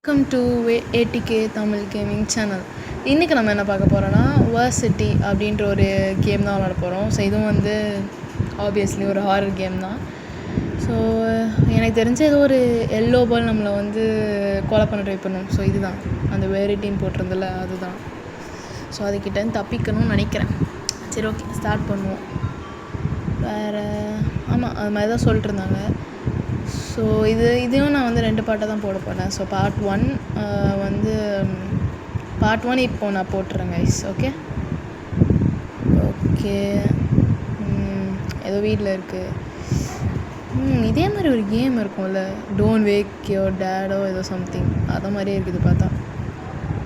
Welcome to ATK Tamil gaming channel. இன்றைக்கி நம்ம என்ன பார்க்க போகிறோன்னா வர்சிட்டி அப்படின்ற ஒரு கேம் தான் விளாட போகிறோம். ஸோ இதுவும் வந்து ஆப்வியஸ்லி ஒரு ஹாரர் கேம் தான். ஸோ எனக்கு தெரிஞ்ச ஏதோ ஒரு எல்லோ பால் நம்மளை வந்து கொலை பண்ண ட்ரை பண்ணோம். ஸோ இதுதான் அந்த வேரிட்டின்னு போட்டிருந்தில்ல, அதுதான். ஸோ அதுக்கிட்ட தப்பிக்கணும்னு நினைக்கிறேன். சரி, ஓகே, ஸ்டார்ட் பண்ணுவோம். வேறு ஆமாம், அது மாதிரி தான் சொல்லிட்டு இருந்தாங்க. ஸோ இதையும் நான் வந்து 2 பார்ட்டாக தான் போட போகிறேன். ஸோ பார்ட் 1 இப்போ நான் போட்டுறேன் கைஸ். ஓகே, ஏதோ வீட்டில் இருக்குது. இதே மாதிரி ஒரு கேம் இருக்கும்ல, டோன்ட் வேக் யுவர் டேடோ ஏதோ சம்திங், அது மாதிரியே இருக்குது பார்த்தா.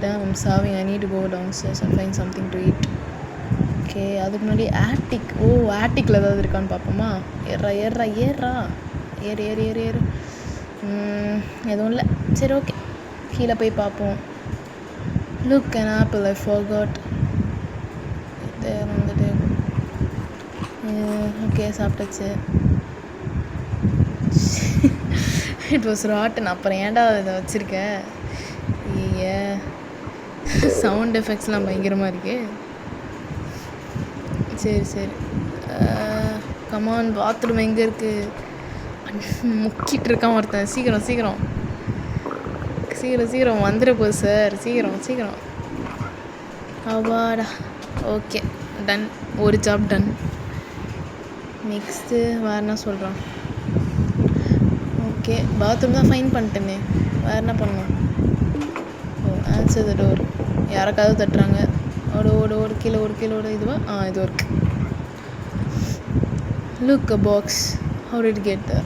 டேம் ஐம் சாவிங், I need to go down stairs and find something to eat. Okay, அதுக்கு முன்னாடி ஆட்டிக்கில் ஏதாவது இருக்கான்னு பார்ப்போமா? ஏறா ஏறு எதுவும் இல்லை. சரி, ஓகே, கீழே போய் பார்ப்போம். Look an apple, I forgot. வந்துட்டு ஓகே, சாப்பிட்டாச்சு. It was rotten. அப்புறம் ஏன்டா இதை வச்சுருக்கேன்? சவுண்ட் எஃபெக்ட்ஸ்லாம் பயங்கரமாக இருக்கு. சரி, கமான், பாத்ரூம் எங்கே இருக்குது? முக்கிட்டு இருக்கான் ஒருத்தன். சீக்கிரம் வந்துட போகுது சார். சீக்கிரம். அவாடா. Okay, done. ஒரு ஜாப் டன். நெக்ஸ்ட்டு வேறு என்ன சொல்கிறான்? ஓகே, பாத்ரூம் தான் ஃபைன் பண்ணிட்டேனே, வேறு என்ன பண்ணணும்? Answer the door. யாருக்காவது தட்டுறாங்க. ஓடு கீழே ஓடு. இதுவா? இது work. Look a box, how did it get there?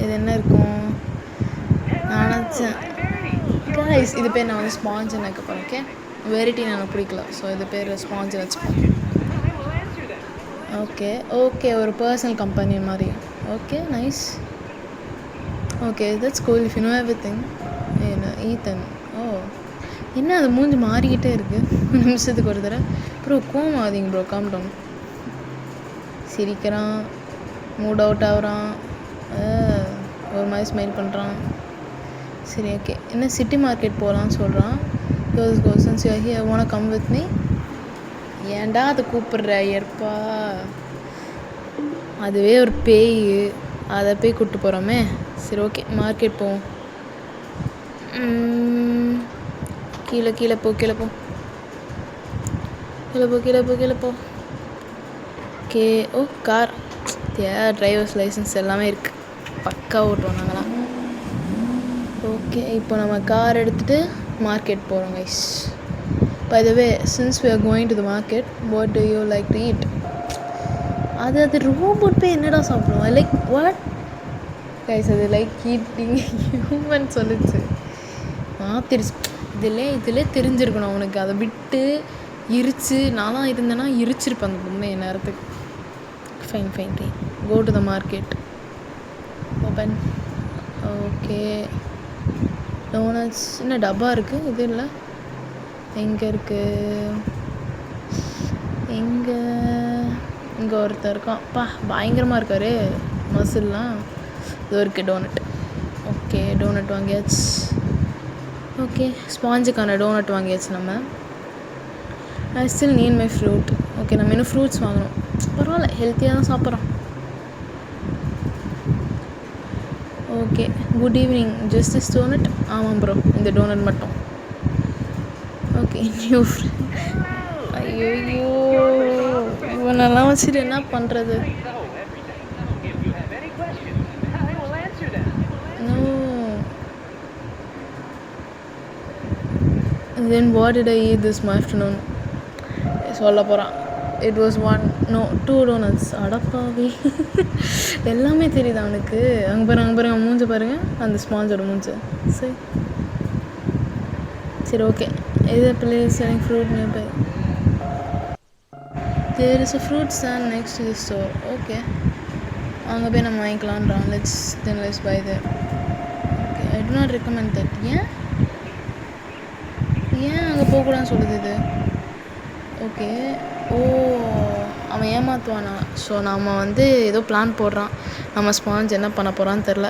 இது என்ன இருக்கும்? நான் நினச்சேன் கைஸ், இது பேர் நான் வந்து ஸ்பாஞ்சுன்னு வைக்க போகிறேன். ஓகே, வெரைட்டின்னு எனக்கு பிடிக்கல, ஸோ இது பேர் ஸ்பாஞ்சு வச்சுப்பேன். ஓகே, ஒரு பர்சனல் கம்பெனி மாதிரி. Okay, nice. Okay, that's cool if you know everything. Ethan. என்ன அது மூஞ்சி மாறிக்கிட்டே இருக்குது நிமிஷத்துக்கு ஒரு தடவை. ப்ரோ, கோமாதீங்க ப்ரோ, காம் டவுன். சிரிக்கிறான், மூட் அவுட் ஆகுறான், ஒரு மாதிரி ஸ்மைல் பண்ணுறான். சரி, ஓகே, என்ன சிட்டி மார்க்கெட் போகலான்னு சொல்கிறான். கோசன்ஸ் ஓன கம் வித் மீ. ஏன்டா அதை கூப்பிட்ற? ஏற்பா, அதுவே ஒரு பேய், அதை போய் கூப்பிட்டு போகிறோமே. சரி, ஓகே, மார்க்கெட் போவோம். கீழே போ. Okay, car. டிரைவர்ஸ் லைசன்ஸ் எல்லாமே இருக்குது, பக்கா ஓட்டுவோம் நாங்களாம். ஓகே, இப்போ நம்ம கார் எடுத்துகிட்டு மார்க்கெட் போகிறோம் guys. By the way, since we are going to the market, what do you like to eat? அது ரோபோட் போய் என்னடா சாப்பிடுவோம்? லைக் வாட் கைஸ், அது லைக் ஈட்டிங் ஹியூமன் சொல்லிச்சு. இதிலே தெரிஞ்சிருக்கணும் அவனுக்கு. அதை விட்டு நான்லாம் இருந்தேன்னா இருச்சிருப்பேன் அந்த பொம்மையை நேரத்துக்கு. Fine. Go to the market. Open. Okay, donuts. என்ன டப்பா இருக்குது? இது இல்லை. எங்கே இருக்குது? இங்கே ஒருத்தர் இருக்கான். பயங்கரமாக இருக்காரு, மசில்லாம். இது இருக்குது டோனட். ஓகே, டோனட் வாங்கியாச்சு. ஓகே, ஸ்பாஞ்சுக்கான டோனட் வாங்கியாச்சு நம்ம. I still need my fruit. Okay, நம்ம இன்னும் ஃப்ரூட்ஸ் வாங்கணும். பரவாயில்ல, ஹெல்த்தியாக தான் சாப்பிட்றோம். Okay, good evening, just this donut. ஆமாம் ப்ரோ, இந்த டோனட் மட்டும். ஓகே, நியூ ஐயோ, இவனெல்லாம் வச்சுட்டு என்ன பண்ணுறது? Then what did I eat this afternoon? சொல்ல போகிறான். It was 2 donuts. அடப்பாவி, எல்லாமே தெரியுது அவனுக்கு. அங்கே பாருங்க மூஞ்ச பாருங்க, அந்த ஸ்பாஞ்சோட மூஞ்ச. சரி, ஓகே, இது place selling fruit nearby. There is a fruit stand next to the store. Okay, அங்கே போய் நம்ம வாங்கிக்கலான்றான். Let's buy there. Okay, I do not recommend that. ஏன் அங்கே போகக்கூடாதுன்னு சொல்லுது இது? ஓகே, அவன் ஏமாற்றுவானா? ஸோ நம்ம வந்து ஏதோ பிளான் போடுறான். நம்ம ஸ்பாஞ்ச் என்ன பண்ண போகிறான்னு தெரில.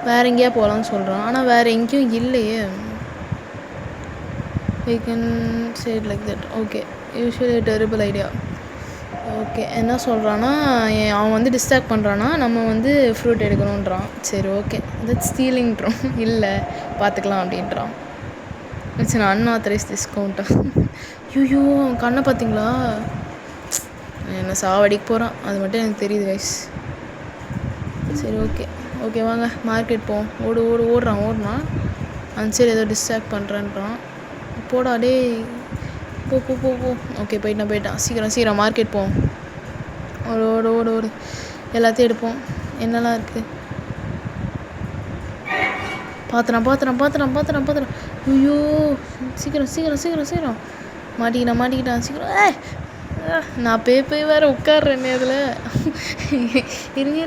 வேறு எங்கேயா போகலான்னு சொல்கிறான். ஆனால் வேறு எங்கேயும் இல்லையே. we can say it like that. Okay, usually terrible idea. Okay, என்ன சொல்கிறான்னா அவன் வந்து டிஸ்ட்ராக்ட் பண்ணுறான்னா நம்ம வந்து ஃப்ரூட் எடுக்கணுன்றான். சரி ஓகே, தட் ஸ்டீலிங்கிறோம். இல்லை பார்த்துக்கலாம் அப்படின்றான். It's an unauthorized discount. ஐயோ அவன் கண்ணை பார்த்தீங்களா? என்னை சாவடிக்க போகிறான், அது மட்டும் எனக்கு தெரியுது கைஸ். சரி ஓகே ஓகே வாங்க மார்க்கெட் போவோம். ஓடுறான். அந்த சரி ஏதோ டிஸ்ட்ராக்ட் பண்ணுறேன்றான். போடா டே, போ. ஓகே போயிட்டான். சீக்கிரம் மார்க்கெட் போவோம். ஓடு எல்லாத்தையும் எடுப்போம். என்னெல்லாம் இருக்குது பாத்திரம். ஐயோ சீக்கிரம் மாட்டிக்கிட்டான் சீக்கிரம். நான் போய் வேறு உட்காடுறேன்னே அதில். இருங்க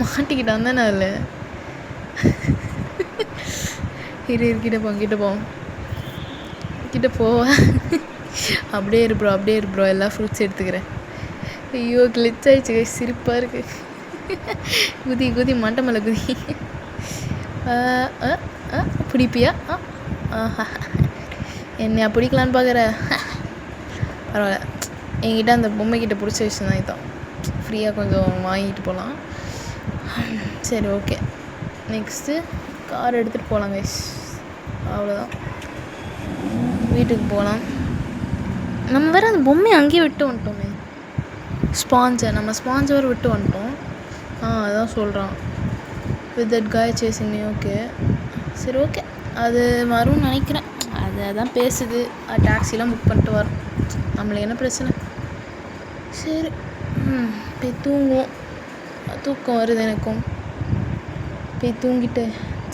மாட்டிக்கிட்டான் தானே அதில். கிட்ட போவோம். கிட்ட போவேன். அப்படியே இரு ப்ரோ எல்லா ஃப்ரூட்ஸ் எடுத்துக்கிறேன். ஐயோ கிளிச் ஆயிடுச்சு, சிரிப்பாக இருக்குது. குதி மண்டை மேலே குதி. பிடிப்பியா? என்னையா பிடிக்கலான்னு பார்க்குற? பரவாயில்ல, என்கிட்ட அந்த பொம்மைக்கிட்ட பிடிச்ச விஷயம் தான் இதான். ஃப்ரீயாக கொஞ்சம் வாங்கிட்டு போகலாம். சரி ஓகே, நெக்ஸ்ட்டு கார் எடுத்துகிட்டு போகலாம் கைஸ். அவ்வளோதான், வீட்டுக்கு போகலாம். நம்ம வேறு அந்த பொம்மையை அங்கேயே விட்டு வந்துட்டோமே. நம்ம ஸ்பாஞ்சை வேறு விட்டு வந்துட்டோம். அதான் சொல்கிறான் வித் தட் காய் சேசிங் மீ. ஓகே சரி ஓகே, அது வரும்னு நினைக்கிறேன். அதான் பேசுது. டாக்ஸிலாம் புக் பண்ணிட்டு வரோம். நம்மளுக்கு என்ன பிரச்சனை? சரி போய் தூங்குவோம். தூக்கம் வருது எனக்கும். போய் தூங்கிட்டு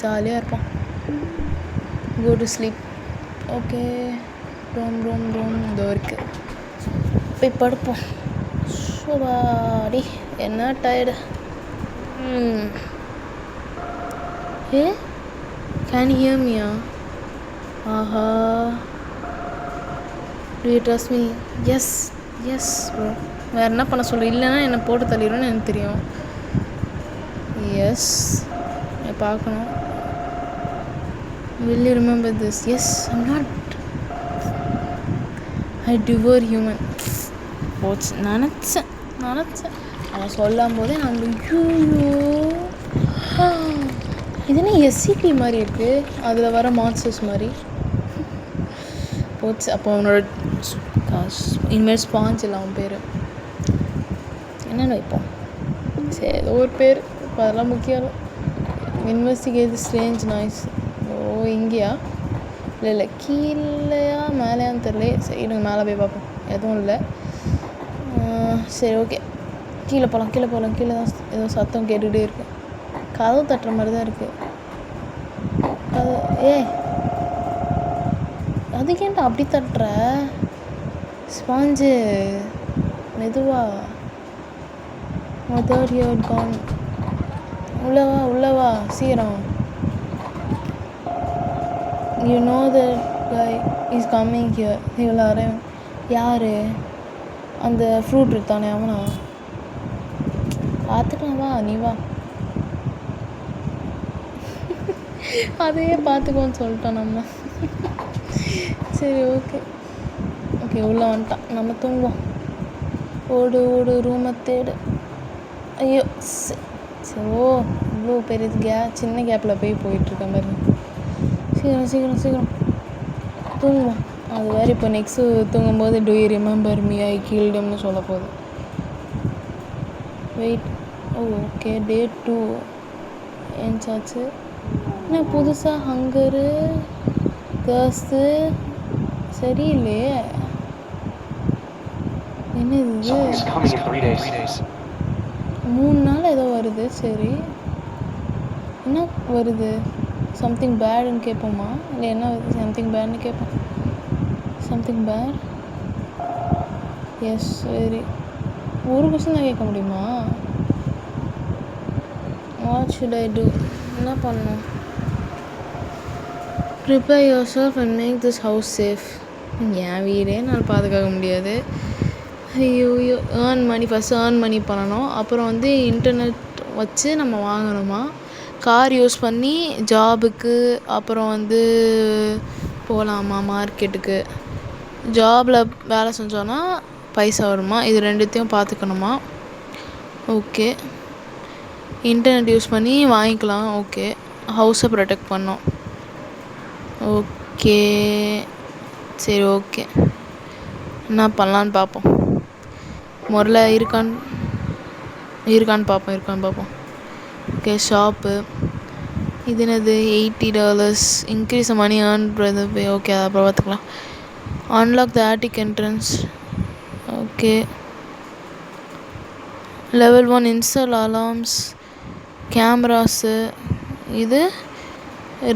ஜாலியாக இருப்போம். Go to sleep. Okay, room இதோ இருக்கு. போய் படுப்போம். சோபாடி என்ன டயர்டு. கேன் யூ ஹியர் மீயா? ஆஹா, do you trust me? Yes bro. வேறு என்ன பண்ண சொல்கிறேன்? இல்லைன்னா என்னை போட்டு தள்ளிடும்னு எனக்கு தெரியும். எஸ், பார்க்கணும். will you remember this? Yes, I'm not. I devour human. போச்சு, நினச்சேன் அவன் சொல்லும் போதே நான் இது என்ன எஸ்சிபி மாதிரி இருக்குது, அதில் வர மான்ஸ்டர்ஸ் மாதிரி போச்சு. அப்போ அவனோட இனிமேல் ஸ்பாஞ்ச் இல்லை அவன் பேர் என்னென்னு வைப்போம். சரி ஏதோ ஒரு பேர், இப்போ அதெல்லாம் முக்கியம். Investigate strange noise. இங்கேயா? இல்லை கீழேயா மேலேயான்னு தெரியல. சரி நாங்கள் மேலே போய் பார்ப்போம். எதுவும் இல்லை. சரி ஓகே, கீழே போகலாம். கீழே தான் ஏதோ சத்தம் கேட்டுகிட்டே இருக்கு. கதவு தட்டுற மாதிரி தான் இருக்குது. அதுக்கேன்டா அப்படி தட்டுற? ஸ்பாஞ்சு மெதுவா. தேர்ட் இயர் கான். உள்ளவா சீக்கிரம். You know that guy is coming here. He will arrive. யார்? அந்த ஃப்ரூட் இருத்தானே அவனா? பார்த்துக்கலாம், வா நீ வா. அதையே பார்த்துக்கோன்னு சொல்லிட்டோம் நம்ம. சரி ஓகே உள்ளே வந்துட்டான். நம்ம தூங்குவோம். ஓடு ரூமை தேடு. ஐயோ சரி இவ்வளோ பெரிய சின்ன கேப்பில் போயிட்டுருக்க மாதிரி. சீக்கிரம் தூங்குவோம். அது வேறு இப்போ நெக்ஸ்ட்டு தூங்கும்போது do you remember me I killed ஹிம்னு சொல்ல போகுது. வெயிட். ஓகே, டே 2 என்னாச்சு? என்ன புதுசாக ஹங்கரு கேர்ஸ்து சரியில்லையே. என்னது இது? 3 நாள் ஏதோ வருது. சரி என்ன வருது? சம்திங் பேடுன்னு கேட்போமா? இல்லை என்ன வருது? சம்திங் பேட்னு கேட்போம். Something bad. எஸ் சரி, ஒரு கொஸ்டின் தான் கேட்க முடியுமா? What should I do? என்ன பண்ணணும்? Prepare yourself and make this house safe. என் வீடே நான் பாதுகாக்க முடியாது. ஐயோ ஏர்ன் மணி பண்ணணும். அப்புறம் வந்து இன்டர்நெட் வச்சு நம்ம வாங்கணுமா? கார் யூஸ் பண்ணி ஜாபுக்கு அப்புறம் வந்து போகலாமா மார்க்கெட்டுக்கு. ஜாபில் வேலை செஞ்சோன்னா பைசா வருமா, இது ரெண்டுத்தையும் பார்த்துக்கணுமா. ஓகே. இன்டர்நெட் யூஸ் பண்ணி வாங்கிக்கலாம். ஓகே. ஹவுஸை ப்ரொடெக்ட் பண்ணோம். ஓகே சரி ஓகே. என்ன பண்ணலான்னு பார்ப்போம். முதல்ல இருக்கான்னு பார்ப்போம். ஓகே. ஷாப்பு இது என்னது $80 increase money earn by. Okay அப்புறம் பார்த்துக்கலாம். Unlock the attic entrance. Okay. Level 1 install alarms cameras. இது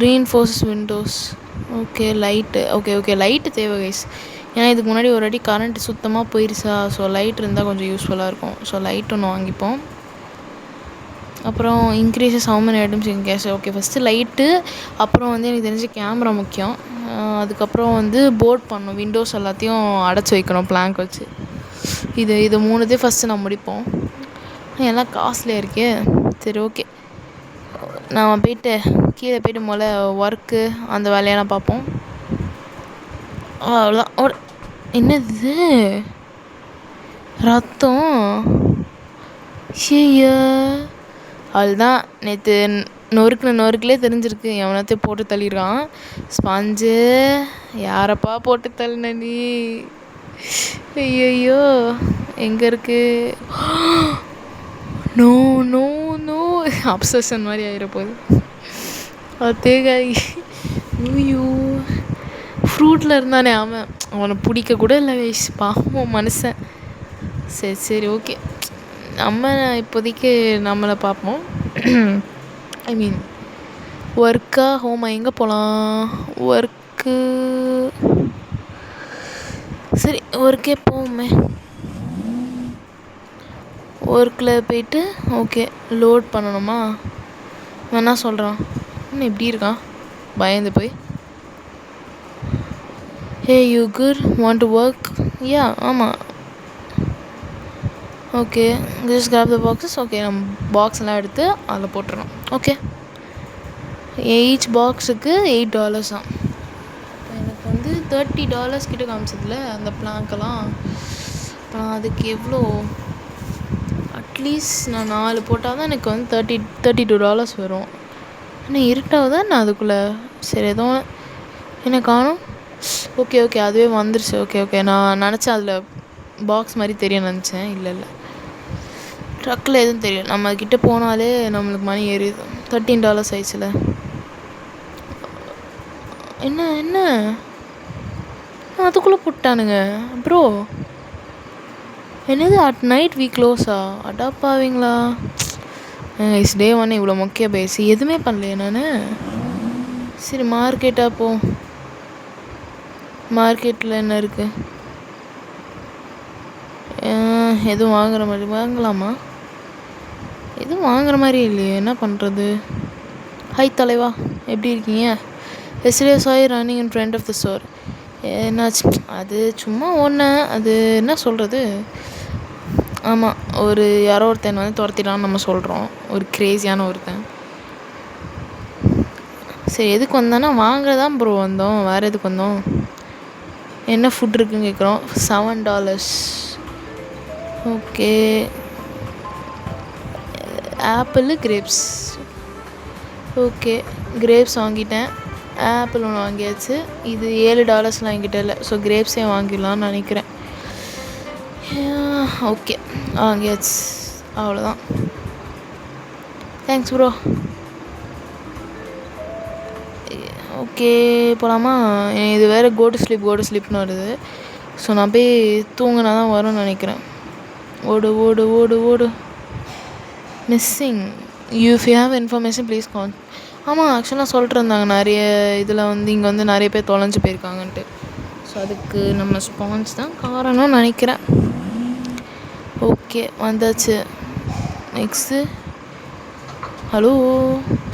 reinforce windows. Okay. Light. Okay light தேவை கைஸ். ஏன்னா இதுக்கு முன்னாடி ஒரு வாட்டி கரண்ட் சுத்தமாக போயிடுச்சா. ஸோ லைட் இருந்தால் கொஞ்சம் யூஸ்ஃபுல்லாக இருக்கும். ஸோ லைட் ஒன்று வாங்கிப்போம். அப்புறம் increases how many items in cash. Okay first light, அப்புறம் வந்து எனக்கு தெரிஞ்ச கேமரா முக்கியம். அதுக்கப்புறம் வந்து போர்ட் பண்ணணும், விண்டோஸ் எல்லாத்தையும் அடைச்சி வைக்கணும் பிளாங்க் வச்சு. இது மூணுத்தையும் ஃபஸ்ட்டு நான் முடிப்போம். எல்லாம் காஸ்ட்லியாக இருக்கே. சரி ஓகே. நான் போயிட்டு கீழே போய்ட்டு முதல்ல ஒர்க்கு அந்த வேலையெல்லாம் பார்ப்போம். அவ்வளோதான். என்னது ரத்தம்? ஷேயா அதுதான் நேற்று நொறுக்குலே தெரிஞ்சிருக்கு. எவனத்தையும் போட்டு தள்ளிடுறான். ஸ்பாஞ்சு யாரப்பா போட்டு தள்ளின நீ? ஐயோ எங்கே இருக்கு? நோ நோ நோ அப்சஷன் மாதிரி ஆகிடப்போகுது. தேங்காய். ஐயோ ஃப்ரூட்டில் இருந்தானே அவனை பிடிக்க கூட இல்லை வயசு பாவம் மனுஷன். சரி ஓகே. நம்ம இப்போதைக்கு நம்மளை பார்ப்போம். ஐ மீன் ஒர்க்கா ஹோமா எங்கே போகலாம்? ஒர்க்கு சரி ஒர்க்கே போவோமே. ஒர்க்கில் போயிட்டு ஓகே லோட் பண்ணணுமா? வேணா சொல்கிறான். இன்னும் இப்படி இருக்கான் பயந்து போய். Hey you could want to work? Yeah ஆமாம். Okay just grab the boxes. Okay நம்ம பாக்ஸ் எல்லாம் எடுத்து அதில் போட்டுறோம். ஓகே. ஈச் பாக்ஸுக்கு $8 தான். எனக்கு வந்து $30 கிட்ட காமிச்சதில்ல அந்த பிளாங்கெல்லாம். அப்புறம் அதுக்கு எவ்வளோ? அட்லீஸ்ட் நான் 4 போட்டால் தான் எனக்கு வந்து $32 வரும். ஆனால் இருட்டாவதா நான் அதுக்குள்ளே. சரி ஏதோ என்ன காணும். ஓகே அதுவே வந்துருச்சு. ஓகே நான் நினச்சேன் அதில் பாக்ஸ் மாதிரி தெரியும் நினச்சேன். இல்லை ட்ரக்கில் எதுவும் தெரியும். நம்ம கிட்டே போனாலே நம்மளுக்கு மணி ஏறிடுது. $13 ஆயிடுச்சுல. என்ன அதுக்குள்ளே போட்டானுங்க ப்ரோ. என்னது அட் நைட் வீ க்ளோஸா? அடாப்பாவீங்களா? டே 1 இவ்வளோ மொக்கையாக பேசி எதுவுமே பண்ணலையே நான். சரி மார்க்கெட்டாக போ. மார்க்கெட்டில் என்ன இருக்குது? எதுவும் வாங்குற மாதிரி வாங்கலாமா? எதுவும் வாங்குற மாதிரி இல்லையே, என்ன பண்ணுறது? ஹை தலைவா, எப்படி இருக்கீங்க? எஸ்டே சாய் running in front of the store. என்னாச்சு? அது சும்மா அது என்ன சொல்கிறது. ஆமாம், யாரோ ஒருத்தன் வந்து துரத்திடான்னு நம்ம சொல்கிறோம். ஒரு க்ரேஸியான ஒருத்தன். சரி எதுக்கு வந்தோன்னா வாங்குறதான் ப்ரோ வந்தோம். வேறு எதுக்கு வந்தோம்? என்ன ஃபுட் இருக்குன்னு கேட்குறோம். $7. Okay. Apple grapes. Okay grapes வாங்கிட்டேன். ஆப்பிள் ஒன்று வாங்கியாச்சு. இது $7 என்கிட்ட இல்லை. ஸோ கிரேப்ஸே வாங்கிடலான்னு நினைக்கிறேன். ஓகே வாங்கியாச்சு. அவ்வளோதான். Thanks bro. ஓகே போகலாமா? இது வேறு கோ டு ஸ்லீப்னு வருது. ஸோ நான் போய் தூங்கினா தான் வரும்னு நினைக்கிறேன். ஓடு missing if you have information please call. ஆமாம் ஆக்சுவலாக சொல்லிட்டு இருந்தாங்க நிறைய இதில் வந்து இங்கே வந்து நிறைய பேர் தொலைஞ்சு போயிருக்காங்கன்ட்டு. ஸோ அதுக்கு நம்ம ஸ்பான்ஸ் தான் காரணம்னு நினைக்கிறேன். ஓகே வந்தாச்சு. நெக்ஸ்ட்டு ஹலோ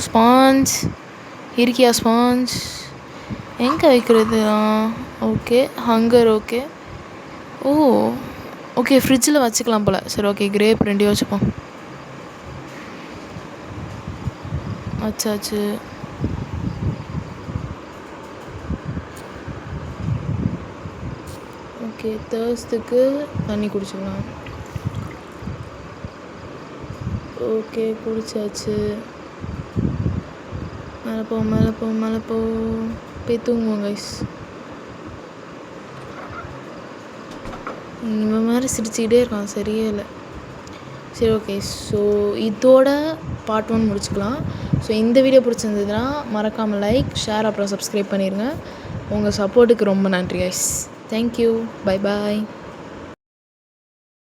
ஸ்பான்ஸ் இருக்கியா? ஸ்பான்ஸ் எங்கே வைக்கிறது? Okay hunger. ஓகே ஓகே ஃப்ரிட்ஜில் வச்சுக்கலாம் போல். சரி ஓகே கிரேப் 2 வச்சுப்போம். வச்சாச்சு. ஓகே, தேர்ஸ்ட்டுக்கு தண்ணி குடிச்சிக்கலாம். ஓகே, குடிச்சாச்சு. மேலே போ போய் தூங்குவோம் கைஸ். இவன் மாதிரி சிரிச்சுக்கிட்டே இருக்கான், சரியே இல்லை. சரி, ஓகே. ஸோ இதோட பார்ட் 1 முடிச்சுக்கலாம். ஸோ இந்த வீடியோ பிடிச்சிருந்ததுன்னா மறக்காமல் லைக், ஷேர், அப்புறம் சப்ஸ்கிரைப் பண்ணிடுங்க. உங்கள் சப்போர்ட்டுக்கு ரொம்ப நன்றி கைஸ். தேங்க்யூ. Bye bye.